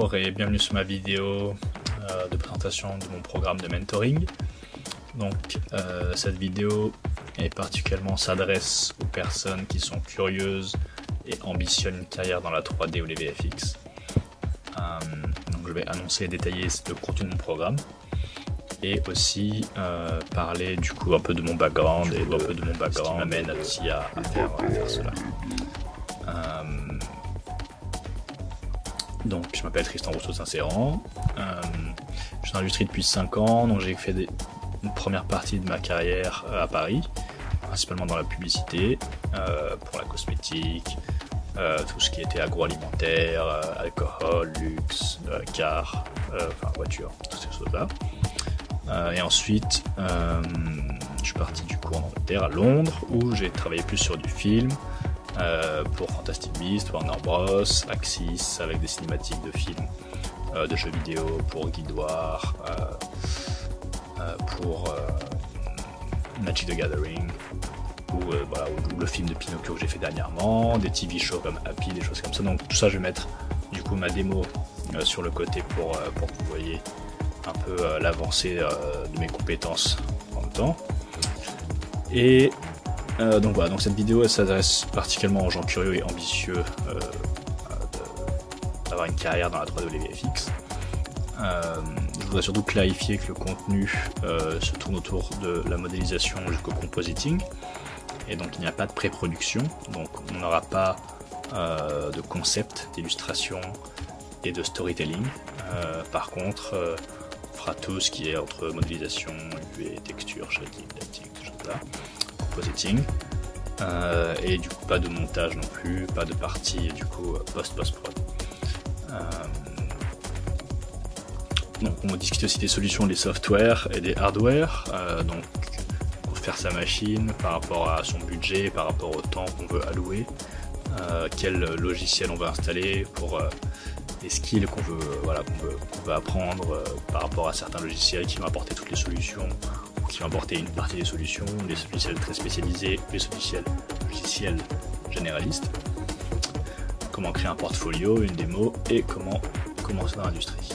Bonjour et bienvenue sur ma vidéo de présentation de mon programme de mentoring. Donc cette vidéo est particulièrement s'adresse aux personnes qui sont curieuses et ambitionnent une carrière dans la 3D ou les VFX. Donc je vais annoncer et détailler le contenu de mon programme et aussi parler du coup un peu de mon background et un peu de mon background qui m'amène aussi à faire cela. Donc je m'appelle Tristan Rousseau Saint-Céran, je suis dans l'industrie depuis 5 ans, donc j'ai fait une première partie de ma carrière à Paris, principalement dans la publicité, pour la cosmétique, tout ce qui était agroalimentaire, alcool, luxe, car, enfin voiture, toutes ces choses-là. Et ensuite, je suis parti du coup en Angleterre, à Londres, où j'ai travaillé plus sur du film, pour Fantastic Beasts, Warner Bros, Axis, avec des cinématiques de films, de jeux vidéo, pour Guild Wars, pour Magic the Gathering, ou le film de Pinocchio que j'ai fait dernièrement, des TV shows comme Happy, des choses comme ça. Donc tout ça, je vais mettre du coup ma démo sur le côté pour que vous voyez un peu l'avancée de mes compétences en même temps. Et donc voilà, donc cette vidéo elle s'adresse particulièrement aux gens curieux et ambitieux d'avoir une carrière dans la 3D ou les VFX. Je voudrais surtout clarifier que le contenu se tourne autour de la modélisation jusqu'au compositing, et donc il n'y a pas de pré-production, donc on n'aura pas de concept, d'illustration et de storytelling. Par contre, on fera tout ce qui est entre modélisation, UV, texture, shading, lighting, tout ça. Compositing, et du coup pas de montage non plus, pas de partie du coup post-prod. Donc on discute aussi des solutions, des softwares et des hardware, donc pour faire sa machine par rapport à son budget, par rapport au temps qu'on veut allouer, quel logiciel on veut installer pour les skills qu'on veut apprendre par rapport à certains logiciels qui vont apporter toutes les solutions, qui vont apporter une partie des solutions, des logiciels très spécialisés, des logiciels généralistes, comment créer un portfolio, une démo et comment commencer dans l'industrie.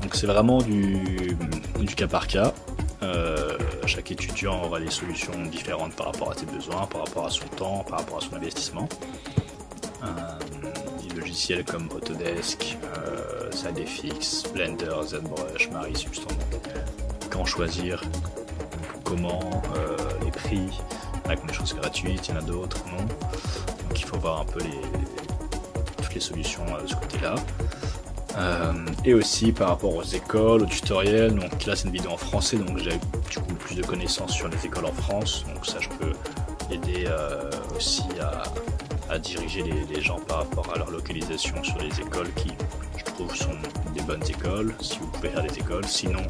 Donc c'est vraiment du cas par cas. Chaque étudiant aura des solutions différentes par rapport à ses besoins, par rapport à son temps, par rapport à son investissement. Des logiciels comme Autodesk, SideFX, Blender, ZBrush, Mari, Substance. Quand choisir, comment, les prix, avec des choses gratuites, il y en a d'autres, non. Donc il faut voir un peu toutes les solutions de ce côté-là. Et aussi par rapport aux écoles, aux tutoriels. Donc là c'est une vidéo en français, donc j'ai du coup plus de connaissances sur les écoles en France. Donc ça je peux aider aussi à diriger les gens par rapport à leur localisation sur les écoles qui je trouve sont des bonnes écoles, si vous pouvez faire des écoles. Sinon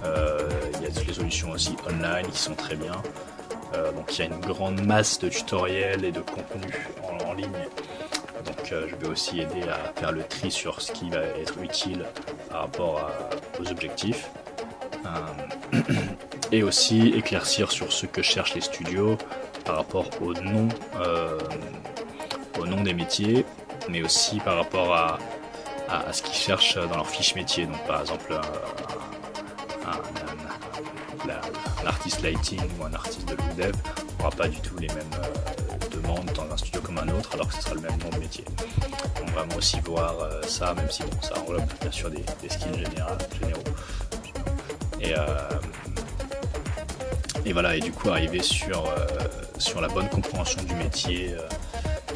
il y a toutes les solutions aussi online qui sont très bien. Donc il y a une grande masse de tutoriels et de contenu en ligne. Donc je vais aussi aider à faire le tri sur ce qui va être utile par rapport aux objectifs. Et aussi éclaircir sur ce que cherchent les studios par rapport au nom des métiers, mais aussi par rapport à ce qu'ils cherchent dans leur fiche métier. Donc par exemple un artiste lighting ou un artiste de look dev n'aura pas du tout les mêmes demandes dans un studio comme un autre, alors que ce sera le même nom de métier. Donc vraiment aussi voir ça, même si bon, ça englobe bien sûr des skills généraux. Et voilà, et du coup arriver sur la bonne compréhension du métier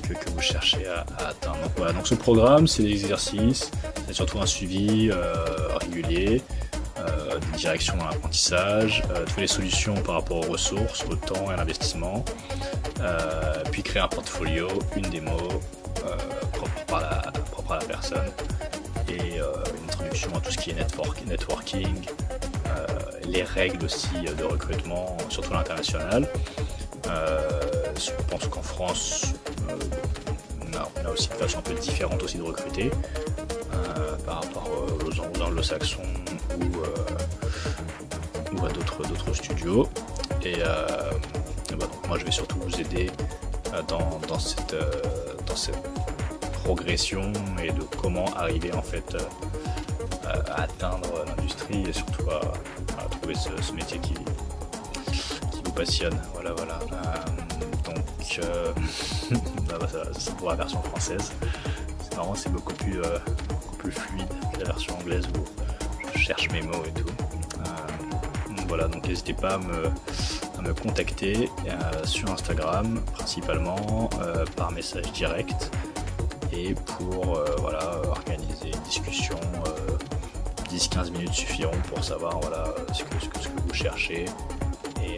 que vous cherchez à atteindre. Donc voilà, donc ce programme c'est des exercices, c'est surtout un suivi régulier, des directions dans l'apprentissage, toutes les solutions par rapport aux ressources, au temps et à l'investissement, puis créer un portfolio, une démo propre à la personne, et une introduction à tout ce qui est networking, les règles aussi de recrutement, surtout à l'international. Je pense qu'en France, on a aussi une façon un peu différente aussi de recruter par rapport aux anglo-saxons ou à d'autres studios. Et voilà, moi je vais surtout vous aider dans cette progression et de comment arriver en fait à atteindre l'industrie et surtout à trouver ce métier qui vous passionne. Voilà. Donc c'est pour la version française. C'est marrant, c'est beaucoup plus fluide que la version anglaise où je cherche mes mots et tout. Voilà, donc n'hésitez pas à me contacter sur Instagram, principalement par message direct, et pour organiser une discussion. 10-15 minutes suffiront pour savoir ce que vous cherchez et